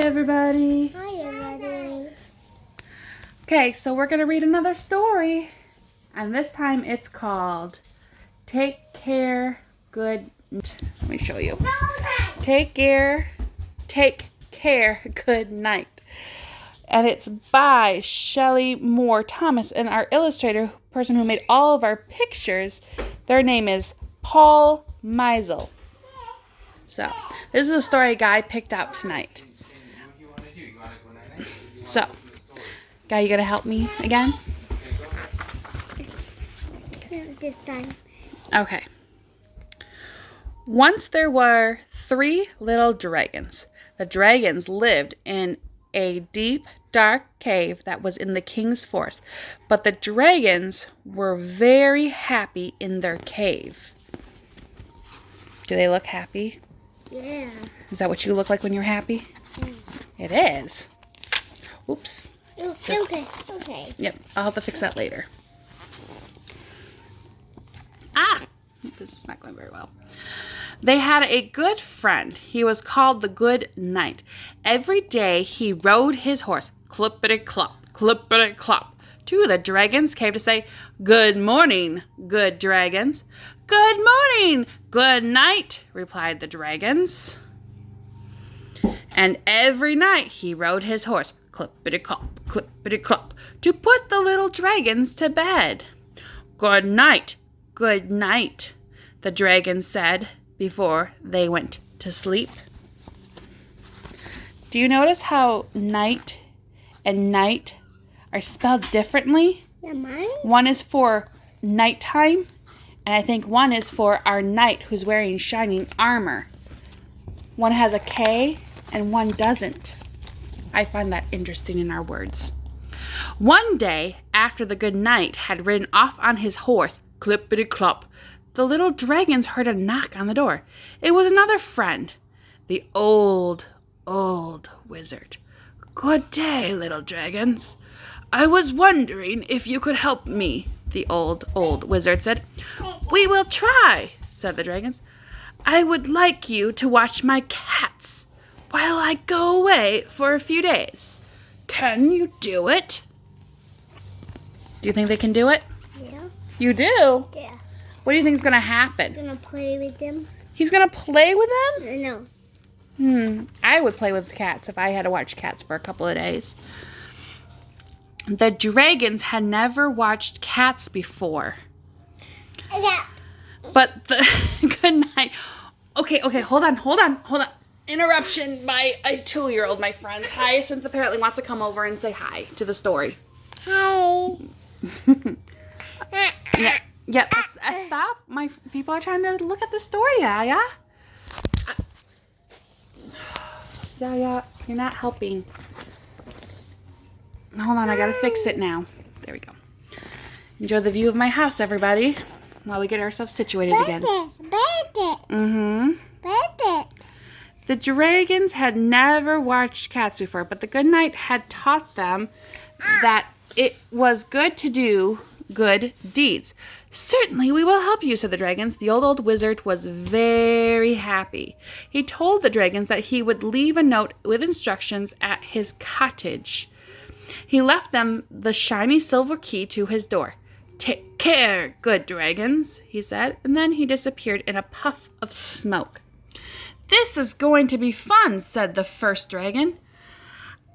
everybody. Hi, everybody. Okay, so we're going to read another story. And this time it's called Take Care, Good... Let me show you. Take Care, Good Night. And it's by Shelley Moore Thomas. And our illustrator, person who made all of our pictures, their name is Paul Meisel. So, this is a story a guy picked out tonight. So, Guy, you gonna help me again? This time. Okay. Once there were 3 little dragons. The dragons lived in a deep, dark cave that was in the king's forest. But the dragons were very happy in their cave. Do they look happy? Yeah. Is that what you look like when you're happy? It is. Oops. Okay. Yep, I'll have to fix that later. Ah! This is not going very well. They had a good friend. He was called the Good Knight. Every day he rode his horse, clippity-clop, clippity-clop, to the dragon's cave to say, "Good morning, good dragons." "Good morning, good night," replied the dragons. And every night he rode his horse, clippity-clop, clippity-clop, to put the little dragons to bed. Good night, the dragons said before they went to sleep. Do you notice how night and night are spelled differently? Yeah, mine? One is for nighttime, and I think one is for our knight who's wearing shining armor. One has a K and one doesn't. I find that interesting in our words. One day, after the good knight had ridden off on his horse, clippity-clop, the little dragons heard a knock on the door. It was another friend, the old wizard. "Good day, little dragons. I was wondering if you could help me," the old wizard said. "We will try," said the dragons. "I would like you to watch my cats while I go away for a few days. Can you do it?" Do you think they can do it? Yeah. You do? Yeah. What do you think is going to happen? I'm gonna play with them. He's going to play with them? No. I would play with cats if I had to watch cats for a couple of days. The dragons had never watched cats before. Yeah. But the good night. Okay, hold on. Interruption by a 2-year-old, my friends. Hyacinth apparently wants to come over and say hi to the story. Hi. Yeah, stop. My people are trying to look at the story, yeah? Yeah, you're not helping. Hold on, I gotta fix it now. There we go. Enjoy the view of my house, everybody, while we get ourselves situated again. The dragons had never watched cats before, but the good knight had taught them that it was good to do good deeds. "Certainly we will help you," said the dragons. The old wizard was very happy. He told the dragons that he would leave a note with instructions at his cottage. He left them the shiny silver key to his door. "Take care, good dragons," he said, and then he disappeared in a puff of smoke. "This is going to be fun," said the first dragon.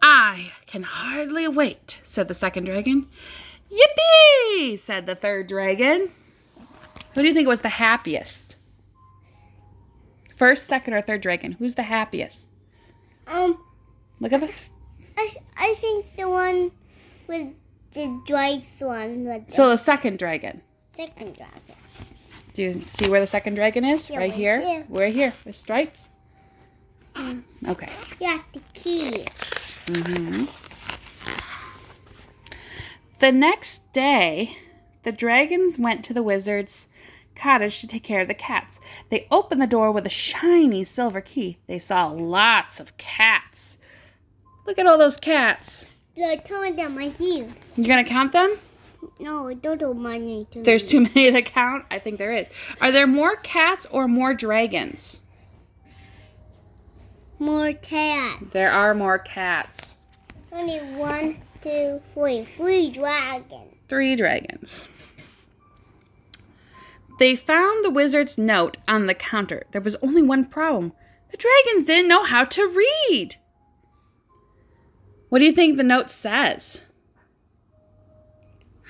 "I can hardly wait," said the second dragon. "Yippee!" said the third dragon. Who do you think was the happiest? First, second, or third dragon? Who's the happiest? Look at the... I think the one with the stripes one. So the second dragon. Second dragon. Do you see where the second dragon is? Yeah, right here? here. Right here. With stripes? Okay. Yeah, the key. The next day, the dragons went to the wizard's cottage to take care of the cats. They opened the door with a shiny silver key. They saw lots of cats. Look at all those cats. I told them right here. You're going to count them? No, total money. There's too many to count? I think there is. Are there more cats or more dragons? more cats. There are more cats. Only 1, 2, 3. 3 dragons. 3 dragons. They found the wizard's note on the counter. There was only one problem. The dragons didn't know how to read. What do you think the note says?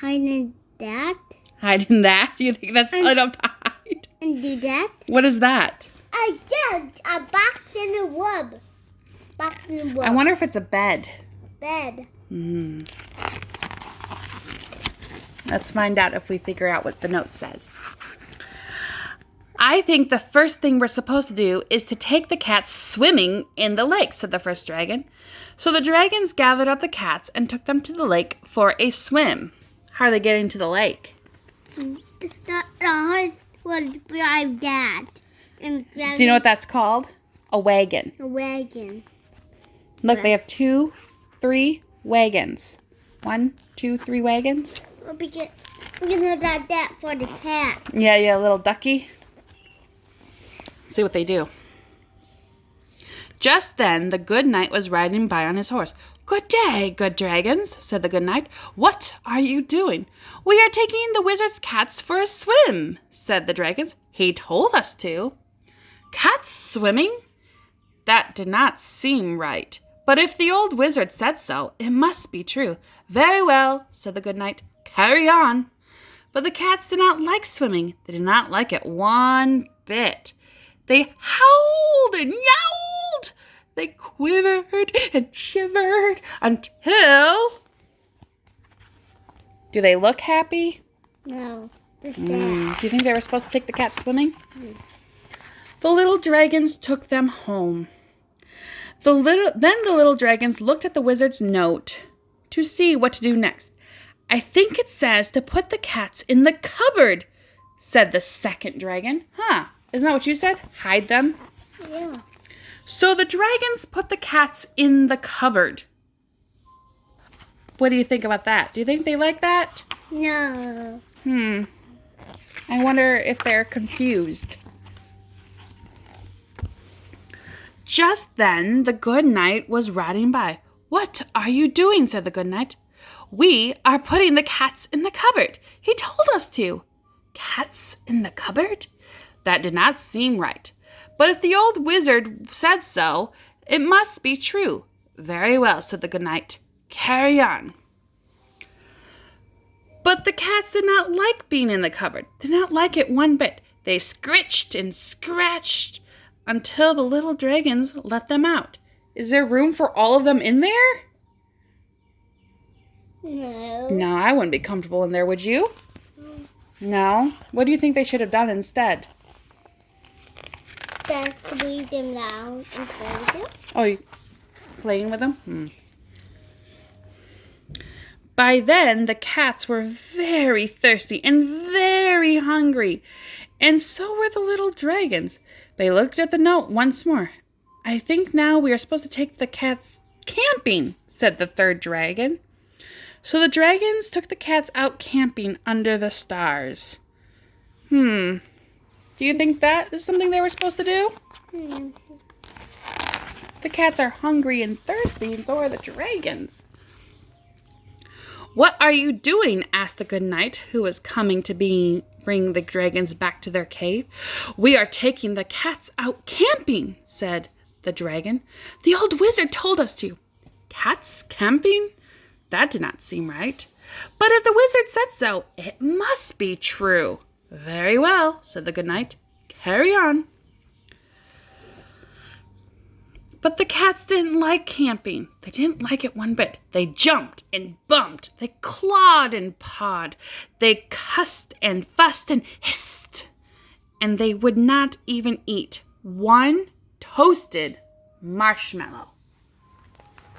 Hide in that. Hide in that? Do you think that's enough to hide? And do that. What is that? I get a box in the wood. Box in the wood. I wonder if it's a bed. Bed. Let's find out if we figure out what the note says. I think the first thing we're supposed to do is to take the cats swimming in the lake, said the first dragon. So the dragons gathered up the cats and took them to the lake for a swim. How are they getting to the lake? The horse would drive that. And Do you know what that's called? A wagon. a wagon. Look, they have 2, 3 wagons. 1, 2, 3 wagons. We're gonna do that for the cat. Yeah, little ducky. See what they do. Just then, the good knight was riding by on his horse. Good day, good dragons, said the good knight. What are you doing? We are taking the wizard's cats for a swim, said the dragons. He told us to. Cats swimming? That did not seem right. But if the old wizard said so, it must be true. Very well, said the good knight. Carry on. But the cats did not like swimming. They did not like it one bit. They howled and yowled. They quivered and shivered until... Do they look happy? No, the sad. Do you think they were supposed to take the cats swimming? The little dragons took them home. Then the little dragons looked at the wizard's note to see what to do next. I think it says to put the cats in the cupboard, said the second dragon. Huh, isn't that what you said? Hide them? Yeah. So the dragons put the cats in the cupboard. What do you think about that? Do you think they like that? No. I wonder if they're confused. Just then, the good knight was riding by. What are you doing? Said the good knight. We are putting the cats in the cupboard. He told us to. Cats in the cupboard? That did not seem right. But if the old wizard said so, it must be true. Very well, said the good knight. Carry on. But the cats did not like being in the cupboard. Did not like it one bit. They scritched and scratched until the little dragons let them out. Is there room for all of them in there? No. No, I wouldn't be comfortable in there, would you? No? What do you think they should have done instead? Then leave them down and play them. Oh, you playing with them? By then, the cats were very thirsty and very hungry, and so were the little dragons. They looked at the note once more. I think now we are supposed to take the cats camping, said the third dragon. So the dragons took the cats out camping under the stars. Do you think that is something they were supposed to do? The cats are hungry and thirsty, and so are the dragons. What are you doing? Asked the good knight, who was coming to bring the dragons back to their cave. We are taking the cats out camping, said the dragon. The old wizard told us to. Cats camping? That did not seem right. But if the wizard said so, it must be true. Very well, said the good knight. Carry on. But the cats didn't like camping. They didn't like it one bit. They jumped and bumped. They clawed and pawed. They cussed and fussed and hissed. And they would not even eat one toasted marshmallow.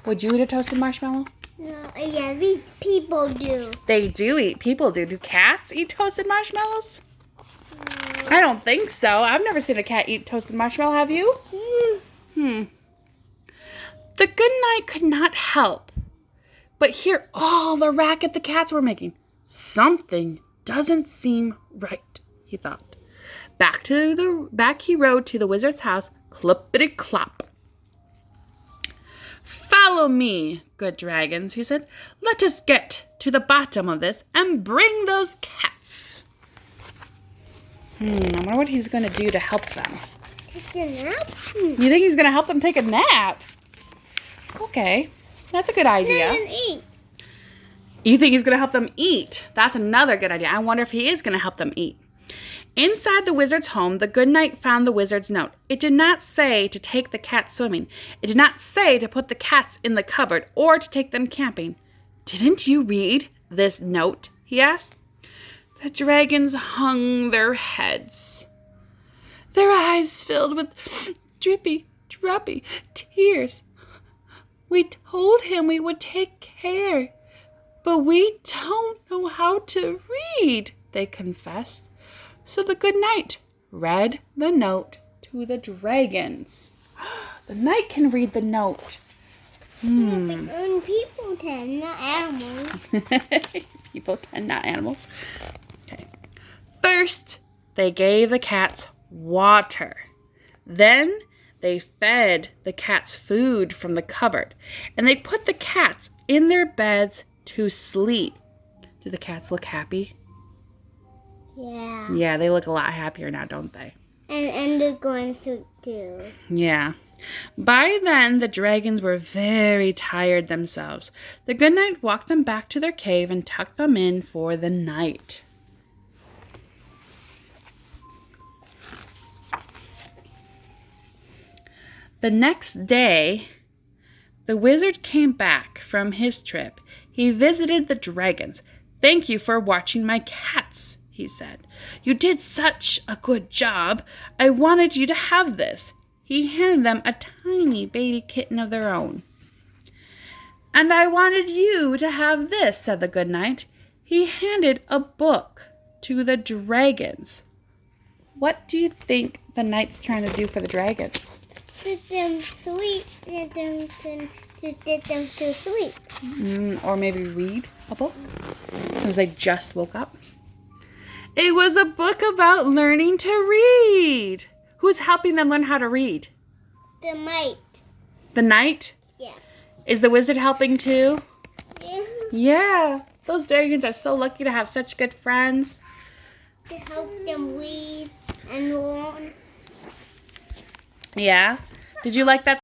Would you eat a toasted marshmallow? No, yeah, these people do. They do eat. People do. Do cats eat toasted marshmallows? I don't think so. I've never seen a cat eat toasted marshmallow. Have you? The good knight could not help but hear all the racket the cats were making. Something doesn't seem right, he thought. Back he rode to the wizard's house, clippity-clop. Follow me, good dragons, he said. Let us get to the bottom of this and bring those cats. I wonder what he's going to do to help them. Take a nap? You think he's going to help them take a nap? Okay, that's a good idea. And eat. You think he's going to help them eat? That's another good idea. I wonder if he is going to help them eat. Inside the wizard's home, the good knight found the wizard's note. It did not say to take the cats swimming. It did not say to put the cats in the cupboard or to take them camping. Didn't you read this note? He asked. The dragons hung their heads. Their eyes filled with drippy, droppy tears. We told him we would take care, but we don't know how to read, they confessed. So the good knight read the note to the dragons. The knight can read the note. And people can, not animals. People can, not animals. Okay. First, they gave the cats water. Then they fed the cats food from the cupboard. And they put the cats in their beds to sleep. Do the cats look happy? Yeah. Yeah, they look a lot happier now, don't they? And they're going to too. Yeah. By then, the dragons were very tired themselves. The good knight walked them back to their cave and tucked them in for the night. The next day, the wizard came back from his trip. He visited the dragons. Thank you for watching my cats, he said. You did such a good job. I wanted you to have this. He handed them a tiny baby kitten of their own. And I wanted you to have this, said the good knight. He handed a book to the dragons. What do you think the knight's trying to do for the dragons? Get them sleep. Get them to sleep. Or maybe read a book, since they just woke up. It was a book about learning to read. Who's helping them learn how to read? The knight. The knight? Yeah. Is the wizard helping too? Yeah. Yeah. Those dragons are so lucky to have such good friends. To help them read and learn. Yeah. Did you like that?